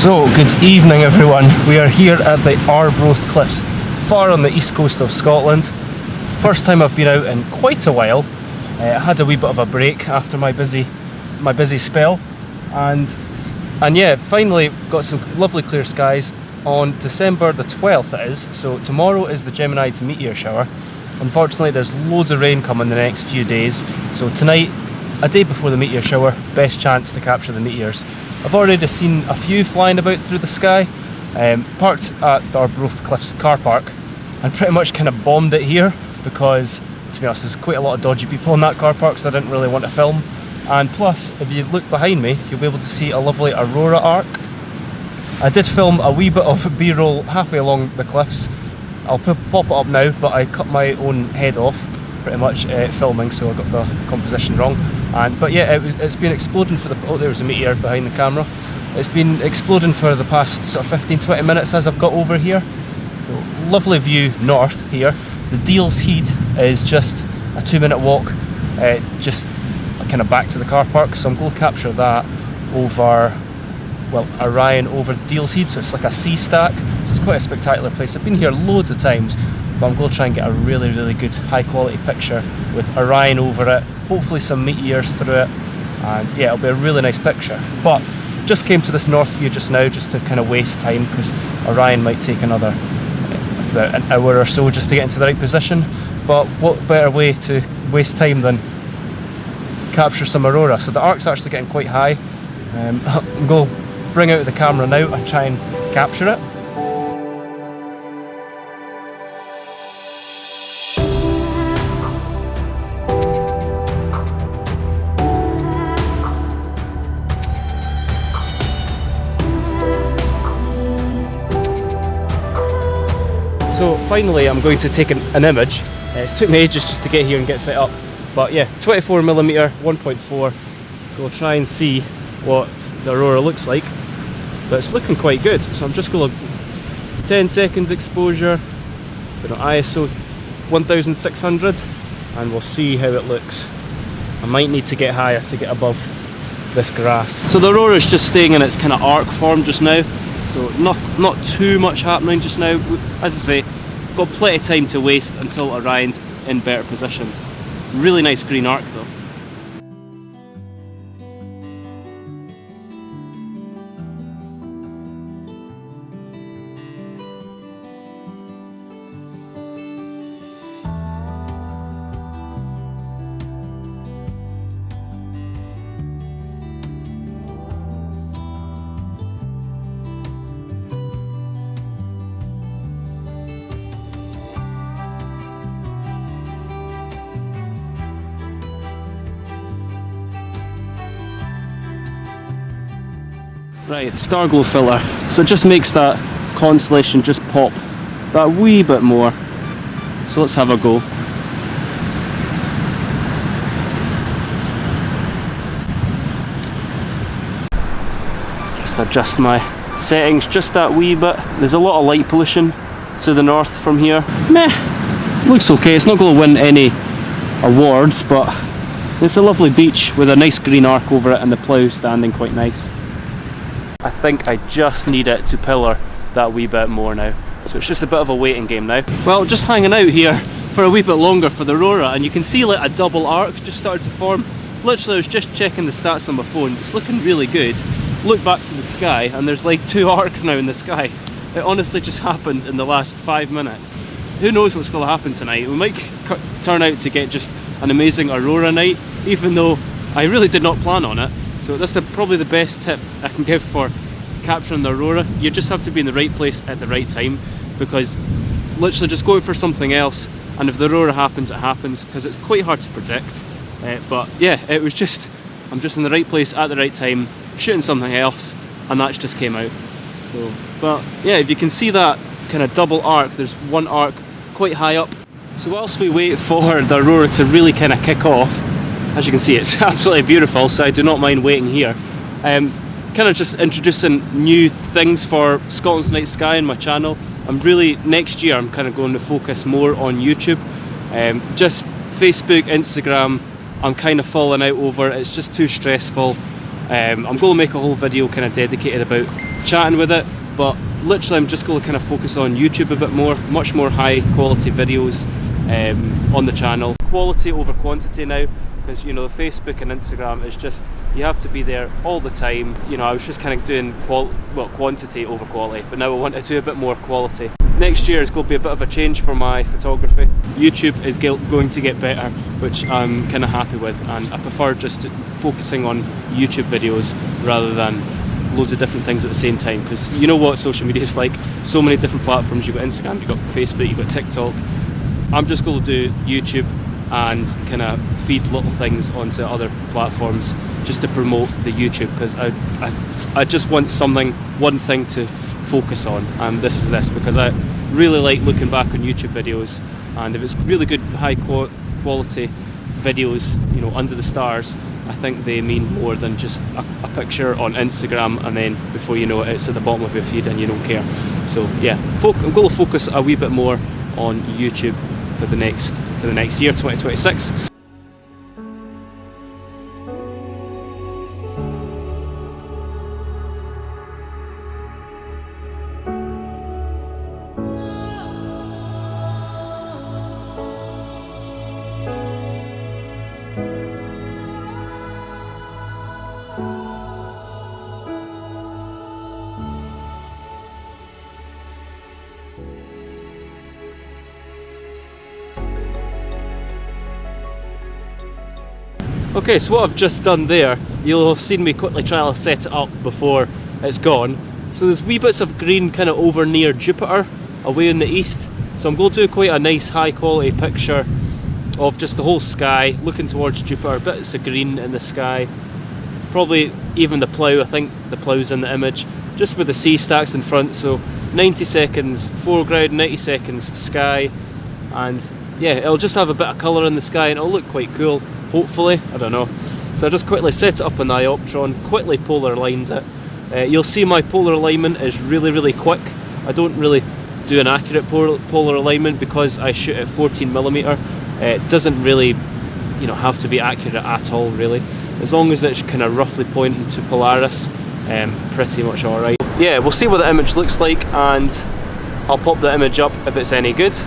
So, good evening everyone. We are here at the Arbroath cliffs, far on the east coast of Scotland. First time I've been out in quite a while. I had a wee bit of a break after my busy spell, and yeah, finally got some lovely clear skies on December the 12th it is. So tomorrow is the Geminid's meteor shower. Unfortunately there's loads of rain coming the next few days, so tonight, a day before the meteor shower, best chance to capture the meteors. I've already seen a few flying about through the sky. Parked at the Arbroath Cliffs car park and pretty much kind of bombed it here because, to be honest, there's quite a lot of dodgy people in that car park, so I didn't really want to film. And plus, if you look behind me, you'll be able to see a lovely Aurora arc. I did film a wee bit of B-roll halfway along the cliffs. I'll pop it up now, but I cut my own head off pretty much filming, so I got the composition wrong. But yeah, it's been exploding for the... Oh, there was a meteor behind the camera. It's been exploding for the past sort of 15-20 minutes as I've got over here. So lovely view north here. The Deal's Heed is just a 2-minute walk, just kind of back to the car park. So I'm going to capture that over, well, Orion over Deal's Heed. So it's like a sea stack. So it's quite a spectacular place. I've been here loads of times, but I'm going to try and get a really, really good high quality picture with Orion over it. Hopefully some meteors through it, and yeah, it'll be a really nice picture. But just came to this north view just now, just to kind of waste time, because Orion might take another about an hour or so just to get into the right position. But what better way to waste time than capture some Aurora? So the arc's actually getting quite high. I'm going to bring out the camera now and try and capture it. So finally I'm going to take an image. It's took me ages just to get here and get set up. But yeah, 24mm 1.4. We'll try and see what the Aurora looks like. But it's looking quite good. So I'm just going to 10 seconds exposure, ISO 1600, and we'll see how it looks. I might need to get higher to get above this grass. So the Aurora is just staying in its kind of arc form just now. So not too much happening just now. As I say, got plenty of time to waste until Orion's in better position. Really nice green arc though. Right, star glow filter. So it just makes that constellation just pop that wee bit more. So let's have a go. Just adjust my settings just that wee bit. There's a lot of light pollution to the north from here. Meh, looks okay. It's not going to win any awards, but it's a lovely beach with a nice green arc over it and the plough standing quite nice. I think I just need it to pillar that wee bit more now. So it's just a bit of a waiting game now. Well, just hanging out here for a wee bit longer for the Aurora, and you can see like a double arc just started to form. Literally I was just checking the stats on my phone. It's looking really good. Look back to the sky and there's like 2 arcs now in the sky. It honestly just happened in the last 5 minutes. Who knows what's going to happen tonight? We might turn out to get just an amazing Aurora night, even though I really did not plan on it. So this is probably the best tip I can give for capturing the Aurora. You just have to be in the right place at the right time, because literally just go out for something else, and if the Aurora happens, it happens, because it's quite hard to predict. But yeah, it was just, I'm just in the right place at the right time, shooting something else, and that just came out. So, but yeah, if you can see that kind of double arc, there's one arc quite high up. So whilst we wait for the Aurora to really kind of kick off, as you can see, it's absolutely beautiful, so I do not mind waiting here. Kind of just introducing new things for Scotland's Night Sky on my channel. Next year I'm kind of going to focus more on YouTube. Just Facebook, Instagram, I'm kind of falling out over. It's just too stressful. I'm going to make a whole video kind of dedicated about chatting with it, but literally I'm just going to kind of focus on YouTube a bit more, much more high quality videos on the channel. Quality over quantity now, because you know, Facebook and Instagram is just, you have to be there all the time. You know, I was just kind of doing quantity over quality, but now I want to do a bit more quality. Next year is going to be a bit of a change for my photography. YouTube is going to get better, which I'm kind of happy with, and I prefer just focusing on YouTube videos rather than loads of different things at the same time, because you know what social media is like, so many different platforms. You've got Instagram, you've got Facebook, you've got TikTok. I'm just going to do YouTube and kind of feed little things onto other platforms just to promote the YouTube, because I just want one thing to focus on, and this is this, because I really like looking back on YouTube videos, and if it's really good high quality videos, you know, under the stars, I think they mean more than just a picture on Instagram and then before you know it, it's at the bottom of your feed and you don't care. So yeah, I'm going to focus a wee bit more on YouTube for the next year, 2026. Okay, so what I've just done there, you'll have seen me quickly try to set it up before it's gone. So there's wee bits of green kind of over near Jupiter, away in the east. So I'm going to do quite a nice high quality picture of just the whole sky, looking towards Jupiter, bits of green in the sky. Probably even the plough, I think the plough's in the image, just with the sea stacks in front. So 90 seconds foreground, 90 seconds sky, and yeah, it'll just have a bit of colour in the sky and it'll look quite cool. Hopefully, I don't know. So I just quickly set it up on the Dioptron, quickly polar aligned it. You'll see my polar alignment is really quick. I don't really do an accurate polar alignment because I shoot at 14mm. It doesn't really, you know, have to be accurate at all really. As long as it's kind of roughly pointing to Polaris, pretty much alright. Yeah, we'll see what the image looks like, and I'll pop the image up if it's any good.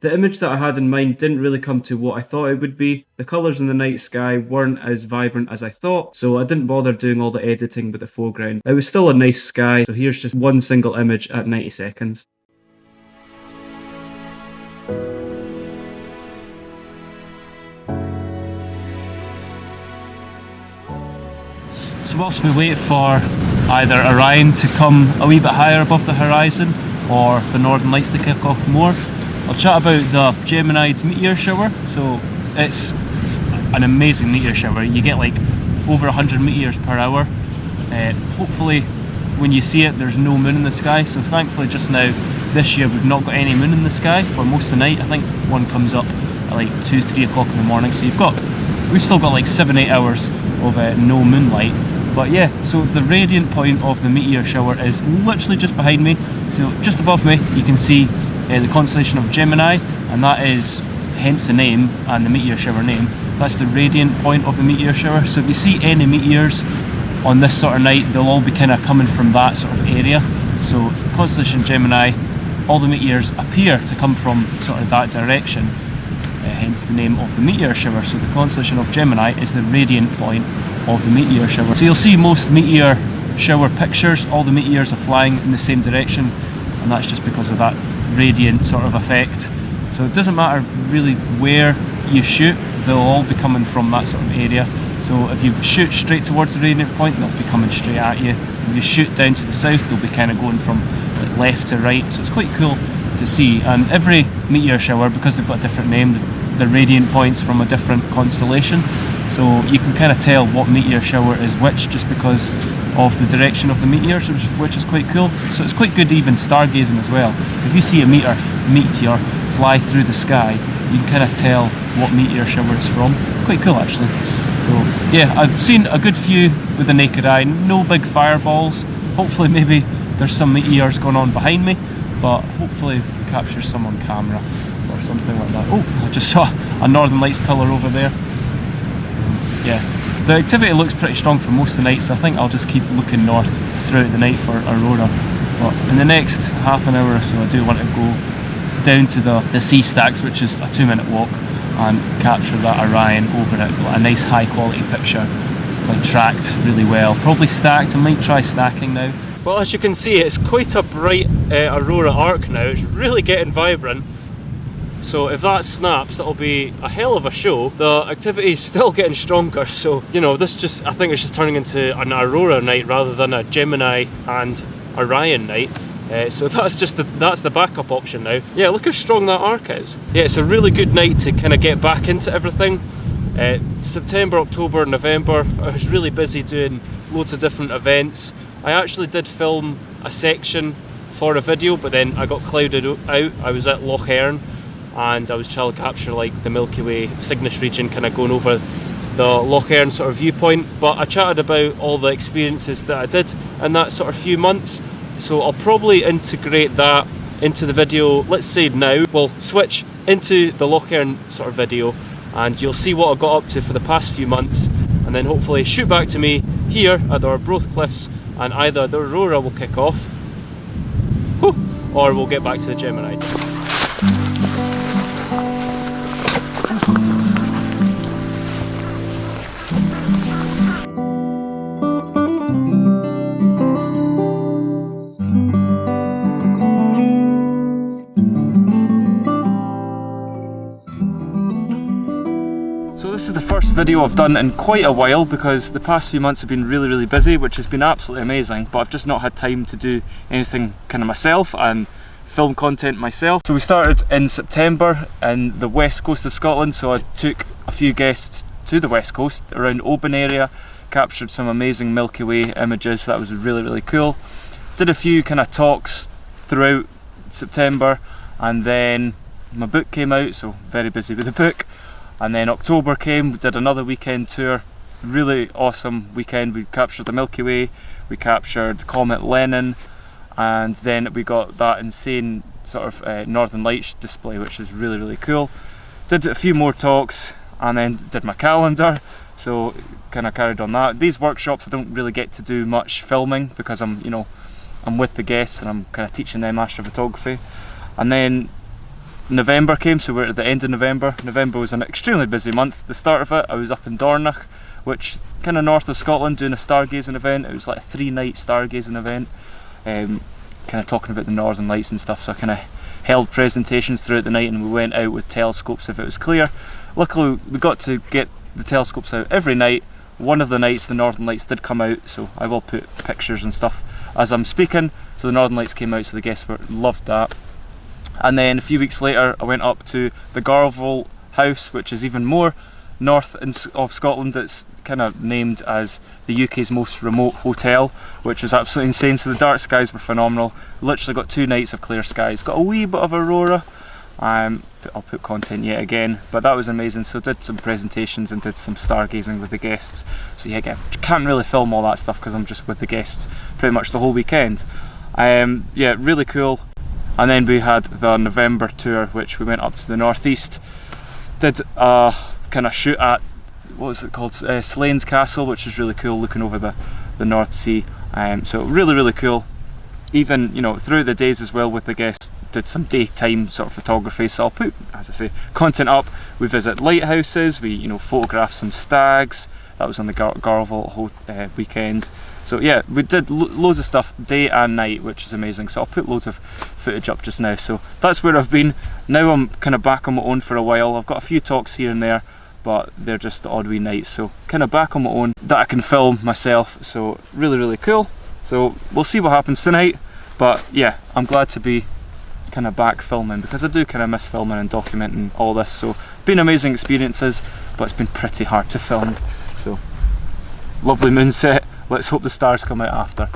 The image that I had in mind didn't really come to what I thought it would be. The colours in the night sky weren't as vibrant as I thought, so I didn't bother doing all the editing with the foreground. It was still a nice sky, so here's just one single image at 90 seconds. So whilst we wait for either Orion to come a wee bit higher above the horizon or the Northern Lights to kick off more, I'll chat about the Geminid meteor shower. So it's an amazing meteor shower. You get like over 100 meteors per hour. Hopefully when you see it there's no moon in the sky, so thankfully just now this year we've not got any moon in the sky for most of the night. I think one comes up at like 2-3 o'clock in the morning, so we've still got like 7-8 hours of no moonlight. But yeah, so the radiant point of the meteor shower is literally just behind me. So just above me you can see the constellation of Gemini, and that is hence the name and the meteor shower name. That's the radiant point of the meteor shower. So if you see any meteors on this sort of night, they'll all be kind of coming from that sort of area. So constellation Gemini, all the meteors appear to come from sort of that direction, hence the name of the meteor shower. So the constellation of Gemini is the radiant point of the meteor shower. So you'll see most meteor shower pictures, all the meteors are flying in the same direction, and that's just because of that radiant sort of effect. So it doesn't matter really where you shoot, they'll all be coming from that sort of area. So if you shoot straight towards the radiant point, they'll be coming straight at you. If you shoot down to the south, they'll be kind of going from left to right. So it's quite cool to see. And every meteor shower, because they've got a different name, the radiant points from a different constellation. So you can kind of tell what meteor shower is which just because of the direction of the meteors, which is quite cool. So it's quite good even stargazing as well. If you see a meteor fly through the sky, you can kind of tell what meteor shower it's from. It's quite cool actually. So yeah, I've seen a good few with the naked eye, no big fireballs. Hopefully maybe there's some meteors going on behind me, but hopefully capture some on camera or something like that. Oh, I just saw a Northern Lights pillar over there. yeah, the activity looks pretty strong for most of the night, so I think I'll just keep looking north throughout the night for Aurora. But in the next half an hour or so, I do want to go down to the sea stacks, which is a 2-minute walk, and capture that Orion over it. Like a nice high quality picture, like tracked really well. Probably stacked. I might try stacking now. Well, as you can see, it's quite a bright Aurora arc now. It's really getting vibrant. So if that snaps, that'll be a hell of a show. The activity is still getting stronger, so you know, this just, I think it's just turning into an Aurora night rather than a Gemini and Orion night. So that's the backup option now. Yeah, look how strong that arc is. Yeah, it's a really good night to kind of get back into everything. September, October, November, I was really busy doing loads of different events. I actually did film a section for a video, but then I got clouded out. I was at Loch Earn, and I was trying to capture like the Milky Way Cygnus region, kind of going over the Loch Earn sort of viewpoint. But I chatted about all the experiences that I did in that sort of few months, so I'll probably integrate that into the video. Let's say now we'll switch into the Loch Earn sort of video, and you'll see what I got up to for the past few months, and then hopefully shoot back to me here at the Arbroath Cliffs, and either the Aurora will kick off, or we'll get back to the Geminid. So this is the first video I've done in quite a while, because the past few months have been really busy, which has been absolutely amazing, but I've just not had time to do anything kind of myself and film content myself. So we started in September in the west coast of Scotland, so I took a few guests to the west coast around Oban area, captured some amazing Milky Way images. That was really cool. Did a few kind of talks throughout September, and then my book came out, so very busy with the book. And then October came, we did another weekend tour, really awesome weekend. We captured the Milky Way, we captured Comet Lennon, and then we got that insane sort of Northern Lights display, which is really cool. Did a few more talks, and then did my calendar, so kind of carried on that. These workshops I don't really get to do much filming, because I'm with the guests and I'm kind of teaching them astrophotography. And then November came, so we're at the end of November. November was an extremely busy month. The start of it, I was up in Dornoch, which kind of north of Scotland, doing a stargazing event. It was like a 3-night stargazing event, kind of talking about the Northern Lights and stuff. So I kind of held presentations throughout the night, and we went out with telescopes if it was clear. Luckily we got to get the telescopes out every night. One of the nights the Northern Lights did come out, so I will put pictures and stuff as I'm speaking. So the Northern Lights came out, so the guests loved that. And then a few weeks later I went up to the Garval house, which is even more north of Scotland. It's kind of named as the UK's most remote hotel, which is absolutely insane. So the dark skies were phenomenal. Literally got 2 nights of clear skies. Got a wee bit of Aurora. I'll put content yet again, but that was amazing. So did some presentations and did some stargazing with the guests. So yeah, again, can't really film all that stuff because I'm just with the guests pretty much the whole weekend. Yeah, really cool. And then we had the November tour, which we went up to the northeast, did a kind of shoot at, what was it called, Slains Castle, which is really cool, looking over the North Sea. So really cool. Even, you know, throughout the days as well with the guests, did some daytime sort of photography. So I'll put, as I say, content up. We visit lighthouses, we, you know, photograph some stags. That was on the Garval weekend. So yeah, we did loads of stuff day and night, which is amazing. So I'll put loads of footage up just now. So that's where I've been. Now I'm kind of back on my own for a while. I've got a few talks here and there, but they're just the odd wee nights. So kind of back on my own that I can film myself. So really cool. So we'll see what happens tonight. But yeah, I'm glad to be kind of back filming, because I do kind of miss filming and documenting all this. So been amazing experiences, but it's been pretty hard to film. So lovely moonset. Let's hope the stars come out after.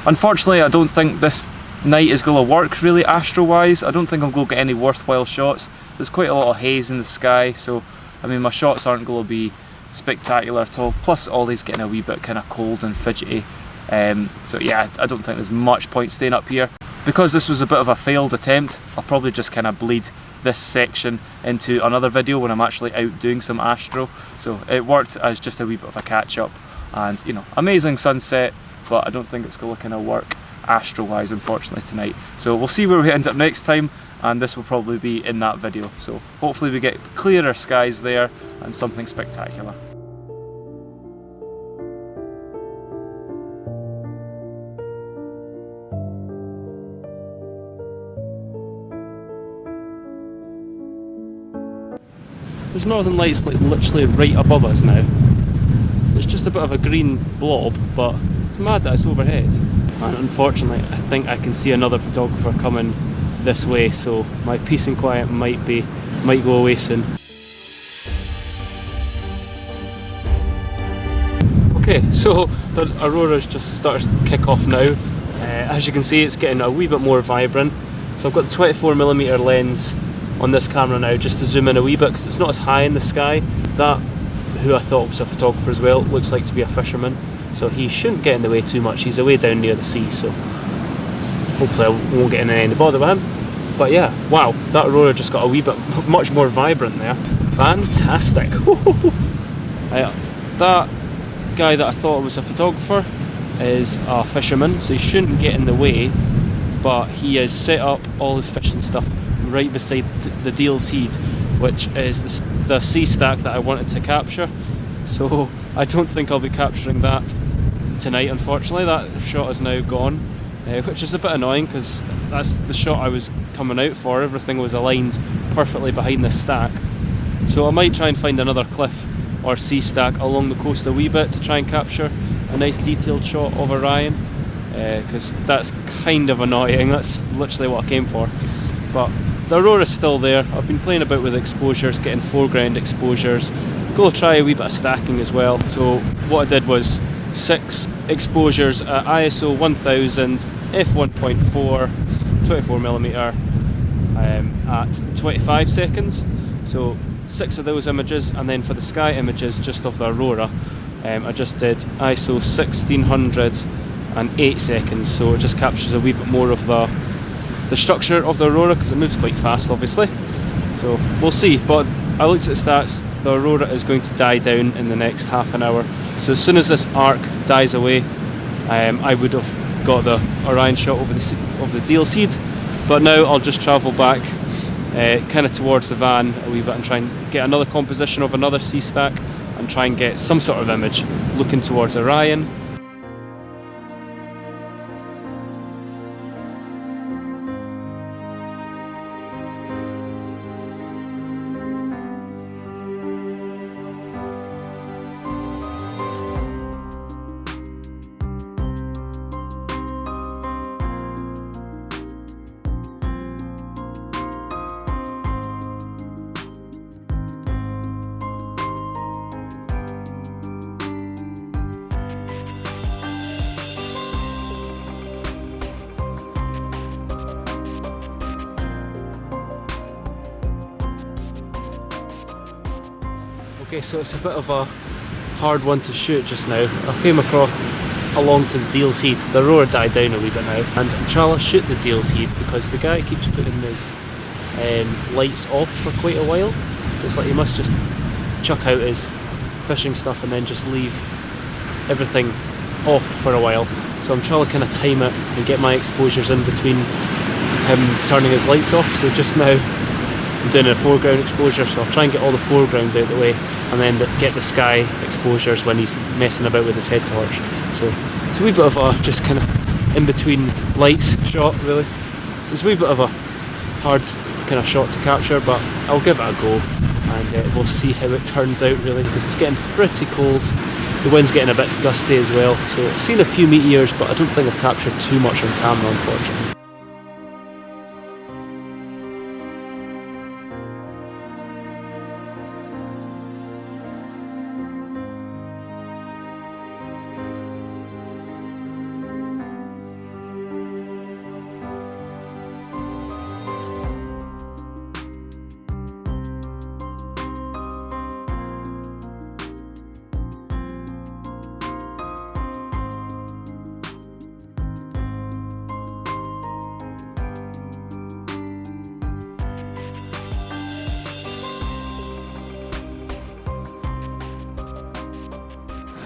Unfortunately, I don't think this night is going to work really astro-wise. I don't think I'm going to get any worthwhile shots. There's quite a lot of haze in the sky, so I mean my shots aren't going to be spectacular at all. Plus Ollie's getting a wee bit kind of cold and fidgety. So yeah, I don't think there's much point staying up here. Because this was a bit of a failed attempt, I'll probably just kind of bleed this section into another video when I'm actually out doing some astro. So it worked as just a wee bit of a catch up, and you know, amazing sunset, but I don't think it's going to kind of work astro wise unfortunately tonight. So we'll see where we end up next time, and this will probably be in that video. So hopefully we get clearer skies there and something spectacular. There's northern lights like literally right above us now. There's just a bit of a green blob, but it's mad that it's overhead. And unfortunately, I think I can see another photographer coming this way, so my peace and quiet might go away soon. Okay, so the Aurora's just started to kick off now. As you can see, it's getting a wee bit more vibrant. So I've got the 24mm lens on this camera now, just to zoom in a wee bit because it's not as high in the sky. That, who I thought was a photographer as well, looks like to be a fisherman, so he shouldn't get in the way too much. He's away down near the sea, so hopefully I won't get in any bother with him. But yeah, wow, that Aurora just got a wee bit much more vibrant there. Fantastic. That guy that I thought was a photographer is a fisherman, so he shouldn't get in the way, but he has set up all his fishing stuff right beside the Deal's Head, which is the sea stack that I wanted to capture. So I don't think I'll be capturing that tonight, unfortunately. That shot is now gone, which is a bit annoying because that's the shot I was coming out for. Everything was aligned perfectly behind this stack. So I might try and find another cliff or sea stack along the coast a wee bit to try and capture a nice detailed shot of Orion, because that's kind of annoying. That's literally what I came for. But the Aurora's still there. I've been playing about with exposures, getting foreground exposures. Go try a wee bit of stacking as well. So what I did was 6 exposures at ISO 1000, f1.4, 24mm at 25 seconds. So 6 of those images, and then for the sky images just of the Aurora, I just did ISO 1600 and 8 seconds. So it just captures a wee bit more of the structure of the Aurora because it moves quite fast obviously. So we'll see, but I looked at the stats, the Aurora is going to die down in the next half an hour. So as soon as this arc dies away, I would have got the Orion shot over the Deal's Head, but now I'll just travel back kind of towards the van a wee bit and try and get another composition of another sea stack and try and get some sort of image looking towards Orion. Okay, so it's a bit of a hard one to shoot just now. I came along to the Deal's Head. The Aurora died down a wee bit now, and I'm trying to shoot the Deal's Head because the guy keeps putting his lights off for quite a while. So it's like he must just chuck out his fishing stuff and then just leave everything off for a while. So I'm trying to kind of time it and get my exposures in between him turning his lights off. So just now I'm doing a foreground exposure, so I'll try and get all the foregrounds out of the way and then get the sky exposures when he's messing about with his head torch. So it's a wee bit of a just kind of in between lights shot really. So it's a wee bit of a hard kind of shot to capture, but I'll give it a go and we'll see how it turns out really, because it's getting pretty cold. The wind's getting a bit gusty as well, so I've seen a few meteors, but I don't think I've captured too much on camera unfortunately.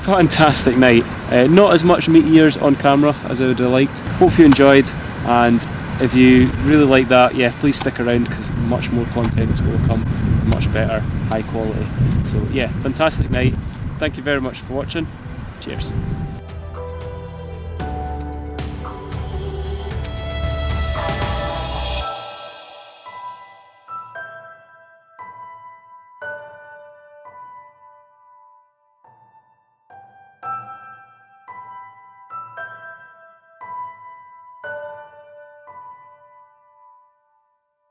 fantastic night. Not as much meteors on camera as I would have liked. Hope you enjoyed, and if you really like that, yeah, please stick around because much more content is going to come, much better, high quality. So yeah, fantastic night. Thank you very much for watching. Cheers.